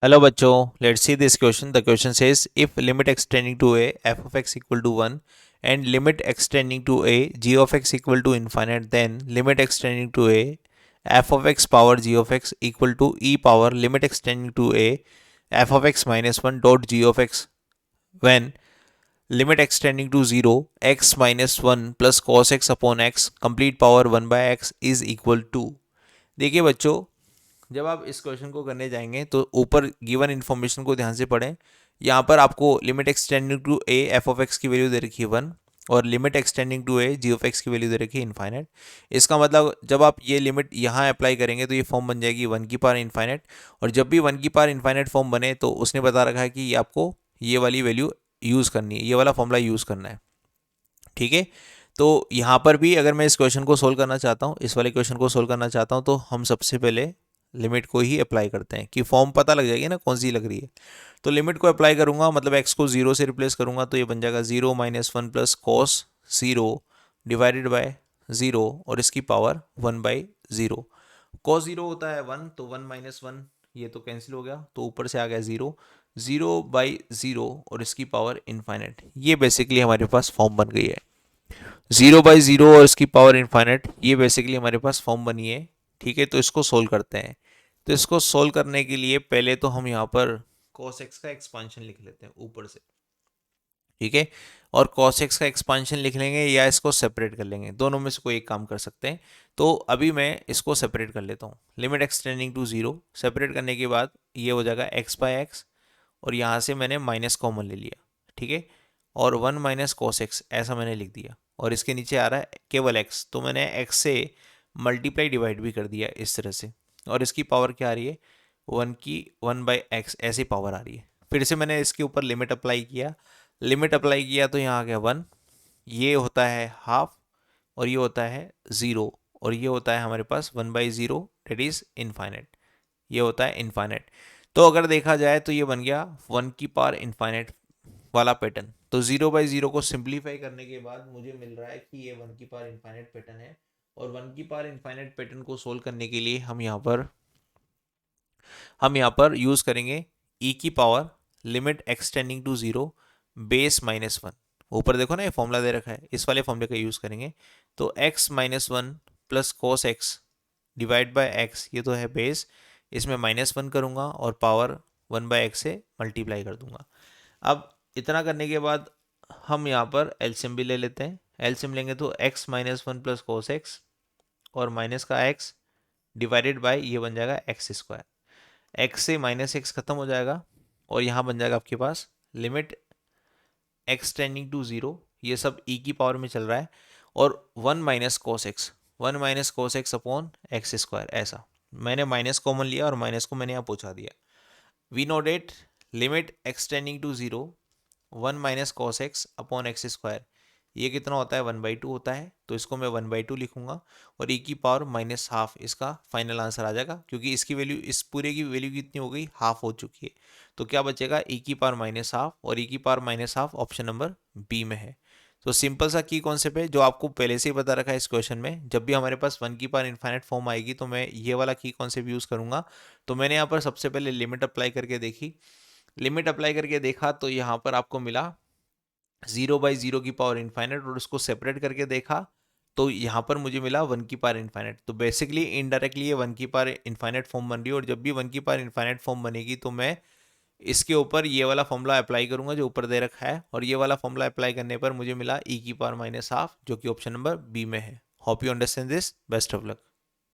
Hello बच्चों, let's see this question. The question says if limit extending to a f of x equal to 1 and limit extending to a g of x equal to infinite, then limit extending to a f of x power g of x equal to e power limit extending to a f of x minus 1 dot g of x when limit extending to 0 x minus 1 plus cos x upon x complete power 1 by x is equal to। देखिए बच्चों, जब आप इस question को करने जाएंगे तो ऊपर गिवन इन्फॉर्मेशन को ध्यान से पढ़ें। यहाँ पर आपको limit extending to a f of x की वैल्यू दे रखी है 1 और limit extending to a g of x की वैल्यू दे रखी है इन्फाइनेट। इसका मतलब जब आप ये लिमिट यहाँ अप्लाई करेंगे तो ये फॉर्म बन जाएगी 1 की पावर इन्फाइनेट। और जब भी 1 की पावर इन्फाइनेट फॉर्म बने तो उसने बता रखा है कि ये आपको ये वाली वैल्यू यूज़ करनी है, ये वाला फॉर्मूला यूज़ करना है। ठीक है, तो यहाँ पर भी अगर मैं इस क्वेश्चन को सोल्व करना चाहता हूँ, इस वाले क्वेश्चन को सोल्व करना चाहता हूँ, तो हम सबसे पहले लिमिट को ही अप्लाई करते हैं कि फॉर्म पता लग जाएगी ना कौन सी लग रही है। तो लिमिट को अप्लाई करूंगा, मतलब एक्स को जीरो से रिप्लेस करूंगा तो ये बन जाएगा 0 minus 1 plus cos 0 divided by 0 और इसकी पावर 1 बाई 0। कॉस 0 होता है 1, तो 1 माइनस 1 ये तो कैंसिल हो गया, तो ऊपर से आ गया 0, 0 बाई 0 और इसकी पावर इन्फाइनेट। ये बेसिकली हमारे पास फॉर्म बन गई है 0 बाई 0 और इसकी पावर इन्फाइनेट, ये बेसिकली हमारे पास फॉर्म बनी है। ठीक है, तो इसको सोल्व करते हैं। तो इसको सोल्व करने के लिए पहले तो हम यहाँ पर cos x का एक्सपांशन लिख लेते हैं ऊपर से। ठीक है, और cos x का एक्सपांशन लिख लेंगे या इसको सेपरेट कर लेंगे, दोनों में से कोई एक काम कर सकते हैं। तो अभी मैं इसको सेपरेट कर लेता हूँ। लिमिट एक्सटेंडिंग टू 0 सेपरेट करने के बाद ये हो जाएगा x बाई एक्स और यहाँ से मैंने माइनस कॉमन ले लिया। ठीक है, और 1 माइनस कॉस एक्स ऐसा मैंने लिख दिया और इसके नीचे आ रहा है केवल x, तो मैंने x से मल्टीप्लाई डिवाइड भी कर दिया इस तरह से। और इसकी पावर क्या आ रही है 1 की 1 बाई एक्स ऐसी पावर आ रही है। फिर से मैंने इसके ऊपर लिमिट अप्लाई किया, लिमिट अप्लाई किया तो यहाँ आ गया 1, ये होता है हाफ और ये होता है 0 और ये होता है हमारे पास 1 बाई 0 डेट इज़ इनफाइनेट, ये होता है इनफाइनेट। तो अगर देखा जाए तो ये बन गया 1 की पावर इनफाइनेट वाला पैटर्न। तो 0 बाई 0 को सिंप्लीफाई करने के बाद मुझे मिल रहा है कि ये 1 की पावर इनफाइनेट पैटर्न है। और 1 की पावर इनफाइनेट पैटर्न को सोल्व करने के लिए हम यहाँ पर यूज करेंगे e की power limit extending to 0 base minus 1। ऊपर देखो ना ये फॉर्मूला दे रखा है, इस वाले फॉर्मूले का यूज करेंगे। तो x minus 1 plus cos x divide by x, ये तो है बेस, इसमें -1 करूंगा और पावर 1 बाय एक्स से मल्टीप्लाई कर दूंगा। अब इतना करने के बाद हम यहाँ पर एलसीएम भी ले लेते हैं। एलसीएम लेंगे तो x minus 1 plus cos x और माइनस का x डिवाइडेड बाय ये बन जाएगा एक्स स्क्वायर। एक्स से माइनस एक्स खत्म हो जाएगा और यहाँ बन जाएगा आपके पास लिमिट एक्स टेंडिंग टू 0, ये सब e की पावर में चल रहा है, और 1 minus cos x, 1 minus cos x upon x square. ऐसा मैंने माइनस कॉमन लिया और माइनस को मैंने यहाँ पहुँचा दिया। We know that limit extending to 0 1 minus cos x upon x square, ये कितना होता है 1/2 होता है, तो इसको मैं 1/2 लिखूंगा और e की पावर माइनस हाफ इसका फाइनल आंसर आ जाएगा, क्योंकि इसकी वैल्यू इस पूरे की वैल्यू कितनी हो गई हाफ हो चुकी है। तो क्या बचेगा e की पावर माइनस हाफ, और e की power minus half option number B में है। तो सिंपल सा की कॉन्सेप्ट है जो आपको पहले से ही बता रखा है इस क्वेश्चन में। जब भी हमारे पास 1 की पावर इनफाइनाइट फॉर्म आएगी तो मैं ये वाला की कॉन्सेप्ट यूज़ करूंगा। तो मैंने यहाँ पर सबसे पहले लिमिट अप्लाई करके देखी, लिमिट अप्लाई करके देखा तो यहाँ पर आपको मिला 0 बाई 0 की पावर इनफाइनाइट, और उसको सेपरेट करके देखा तो यहाँ पर मुझे मिला 1 की पावर इनफाइनाइट। तो बेसिकली इनडायरेक्टली ये 1 की पावर इनफाइनाइट फॉर्म बन रही है, और जब भी 1 की पावर इनफाइनाइट फॉर्म बनेगी तो मैं इसके ऊपर ये वाला फॉर्मूला अप्लाई करूंगा जो ऊपर दे रखा है, और ये वाला फॉर्मूला अप्लाई करने पर मुझे मिला e की पावर माइनस हाफ, जो कि ऑप्शन नंबर बी में है। Hope you understand this, best of luck.